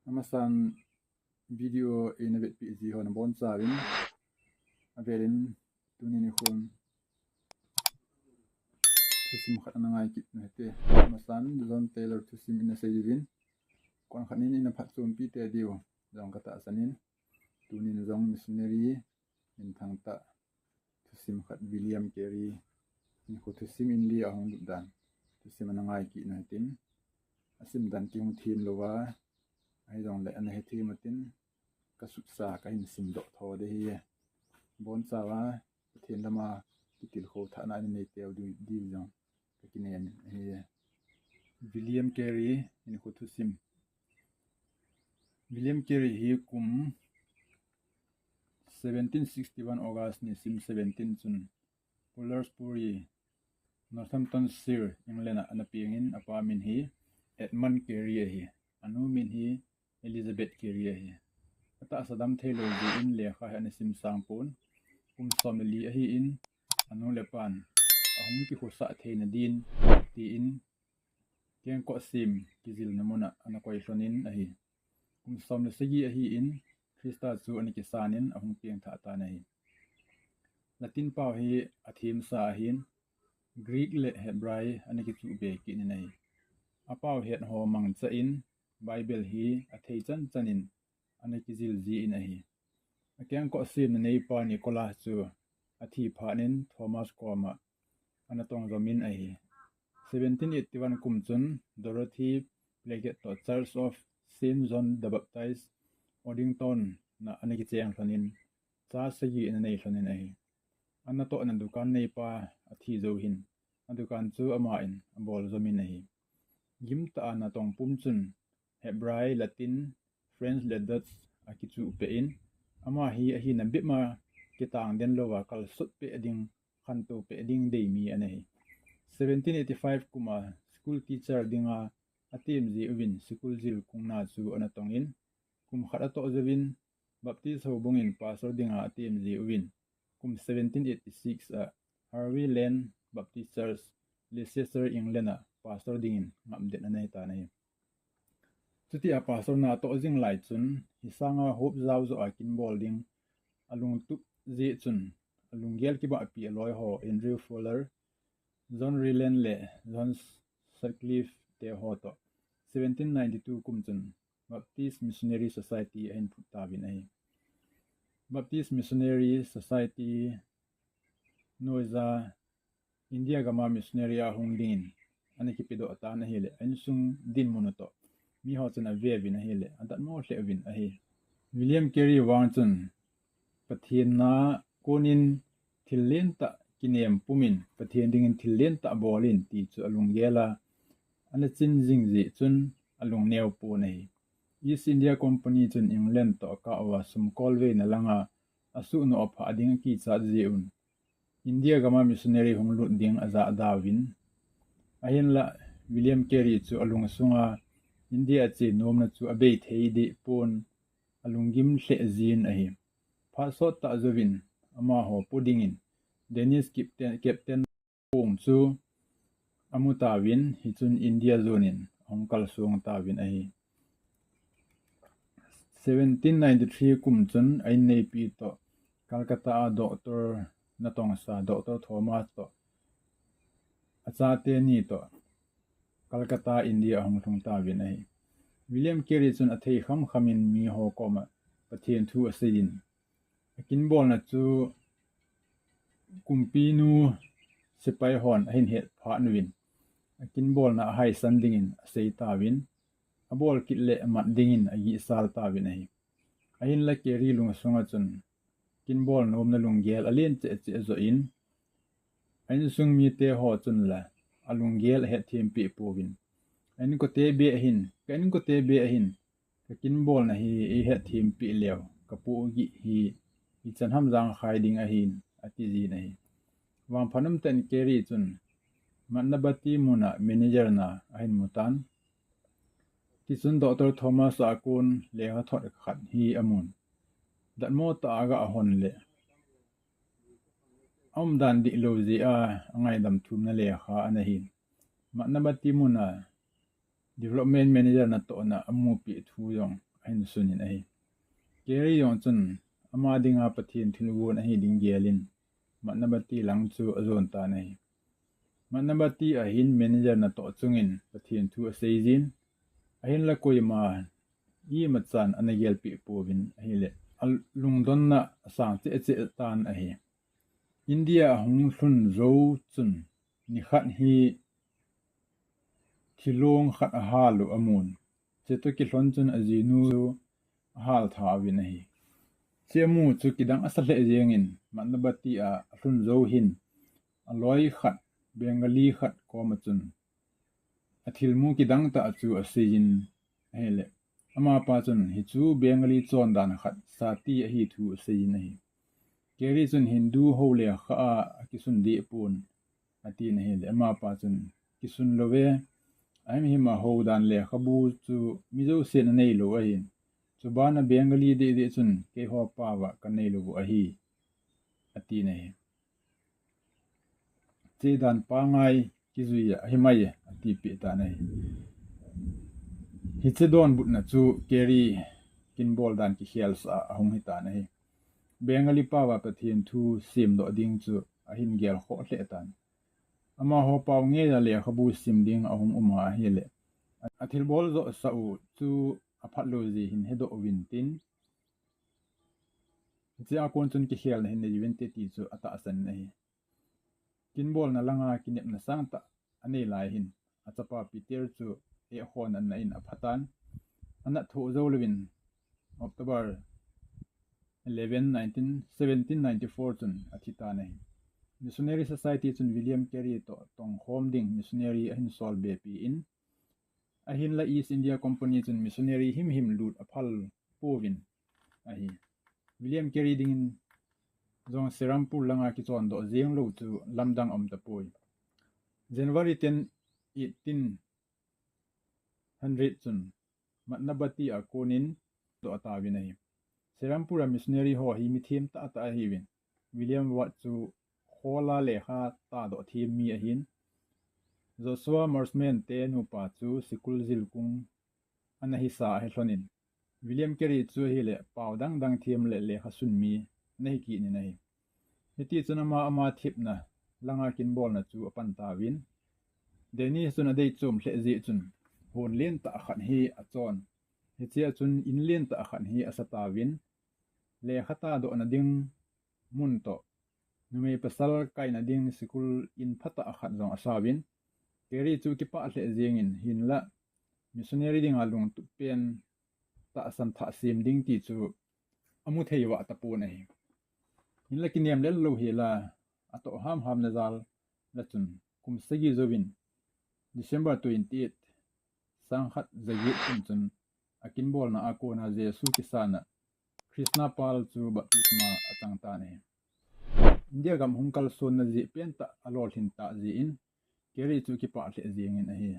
Amasan video in a bit busy on a bonsai a verin tunin home Thusim khatnangai kit na te Amasan John Taylor Thusim in a sayvin kon khanin in a patsum pi te dio jong kata sanin tunin zong missionary in thangta Thusim khat William Carey in ko Thusim in li Ahunglut dan Thusim anangai ki na tin asim dan tiung thin lowa ai dong le an he thi matin ka sutsa ka hin sim do tho de hi bon sawa thin lama kitil kho tha na ni te di jong ka kinen hi William Carey in ko Thusim William Carey hi kum 1761 August ni sim 17 chun Polarspuri Northamptonshire England ana piangin apa min hi Edmund Carey hi anu min hi Elizabeth Carey hi ata sadam thelo di in le kha han sim sangpon somali hi in anu lepan ahum ki khosa theina din ti in keng ko sim kizil namuna ana koi hlonin hi som le segi hi in Krista chu ani ki sanin ahum piang tha ta nei Latin pau hi athim sa hin Greek le Hebrai ani ki chu be ki ni nei apau het ho mang cha in Bible hi athei chan chanin ani ki zil ji in hi akyang ko sim nei pa Nicholas chu athi phanin Thomas Koma anatong zomin hi 1781 kumchun Dorothy Plaget to Church of Saint John the Baptist Odington na ani ki cheng thanin cha sagi in nei thanin hi anato na dukan nei pa athi zo hin adukan chu ama in bol zomin hi gimta ana tong pumchun Hebrai Latin French le Dutch akichu pe in ama hi na bima kitang den lowa kal sut pe ding khanto pe ding dei mi ane 1785 kuma school teacher dinga atim ji win school jil kungna chu anatong in kum khada to jawin baptist ho bungin pastor dinga atim ji win kum 1786 a Harvey Lane Baptist Church Leicester England pastor dingin ngamden anai ta nei chuti a pastor na to jing lai chun hisanga hope zau zo akin bolding alung tu ji chun alung gel ki ba pi loi ho Andrew Fuller John Ryland le John Sutcliffe te ho to 1792 kumchun Baptist Missionary Society in Putavin ai Baptist Missionary Society noiza India gama missionary Ahunglut ani ki pido ata na hele ansung din monoto mi ho chana ve vin hele adat mo hle vin a hi William Carey wangchun pathian na konin thilen ta kinem pumin pathian dingin thilen ta bolin ti chu alung gela ana chin jing ji chun alung neu pu nei East India Company chun England to ka wa sum kolve na langa asu no opha ding ki cha ji un India gama missionary Ahunglut ding aza dawin ahin la William Carey chu alung sunga India che nomna chu abei thei de pon alungim hle zin ahi pha so ta zawin ama ho pudingin Dennis captain pong chu amutawin hi chun India zonin ongkal sung tawin ahi 1793 kumchun ai nei pi to Calcutta doctor natong sa Dr. Thomas to achate ni to Calcutta India hongthung tawin ai William Carey chun athei khamin mi ho koma pathian thu asin akin bol na chu kumpinu sipai hon hin het pha nuin akin bol na hai san dingin sei tawin abol kitle mat dingin agi sal tawin ai ahin la Carey lung sunga chun kin bol nom na lunggel alien che zo in ain sung mi te ho chun la alunggel het thim pi powin ain ko te be hin kan ko te be hin ka kin bol na hi e het thim pi lew ka pu gi hi i chan ham jang khai ding a hin ati ji nei wang phanum ten Carey chun manabati muna manager na ain mutan ti chun Dr. Thomas akun le ha thot khat hi amun dat mo ta aga hon le dan di lo ji a angai dam thum na le kha anahin manabati muna development manager na to na amu pi thu yong hin sunin a hi Carey yong chun ama dinga pathian thilgun a hi ding gelin manabati lang chu azon ta nei manabati a hin manager na to chungin pathian thu a seizin a hin la koima i machan anagel pi povin a hi le lungdon na sang che che tan a hi India Ahunglut zo chun ni khat hi thilong khat a halu amun che to ki hlon chun azinu hal tha win a hi chemu chu kidang asahle jengin manabati a hlun zo hin aloi khat bengali khat ko machun athilmu kidang ta chu asijin hele ama pa chun hi chu bengali chon dan khat sati a hi thu asijin hi Carey chun Hindu ho le kha a kisun di pun ati na hele ama pa chun kisun love aim hi ma ho dan le khabu chu mizo sen nei lo a hin chubana bengali de chun ke ho pa wa ka nei lo a hi ati na hi che dan pa ngai ki zuya hi mai ati pe ta na hi che don but na chu Carey kin bol dan ki hial sa ahung hi ta na hi bengali pa wa pathian thu sim do ding chu a hin gel kho hle tan ama ho paw nge la le khabu sim ding ahung uma hi le athil bol zo sa u chu aphatlo ji hin hedo win tin che a kon chun ki hial na hin ne jivente ti chu ata san na hi kin bol na langa kinep na sang ta anei lai hin achapa peter chu e hon an na in aphatan ana tho zo lewin October 11 1794 chun athita nei Missionary Society chun William Carey to tong hom ding missionary a hin sol be pi in a hin la East India Company chun missionary him lut aphal povin a hi William Carey ding zong Serampur langa ki chon do jeng lo chu lamdang om ta poi January 10 1800 chun matnabati a konin do atawin a hi Serampura missionary ho hi mi thim ta ta hi win William Watt chu khola lekha ta do thim mi a hin Joshua Marsman te nu pa chu sikul zilkung ana hi sa he hlonin William Carey chu hi le paw dang thim le lekha sun mi nei ki ni nei hiti chunama ama thip na langa kin bol na chu apan ta win deni chuna dei chum hle ji chun hon len ta khan hi a chon hi chia chun in len ta khan hi asata win le khata do na ding mun to nume pasal kai na ding sikul in phata khat jong asawin Carey chu ki pa hle jengin hin la missionary ding alung tu pen ta san tha sim ding ti chu amu theiwa ta pu nei hin la kiniam le lo hi la ato ham na zal la chun kum segi zovin December 28 sang khat zagi chun akin bol na ako na Jesu kisana Krishna pal chu baptisma atang ta ne India gam hungkal son na ji penta alol hin ta ji in Carey chu ki pa hle jing in a hi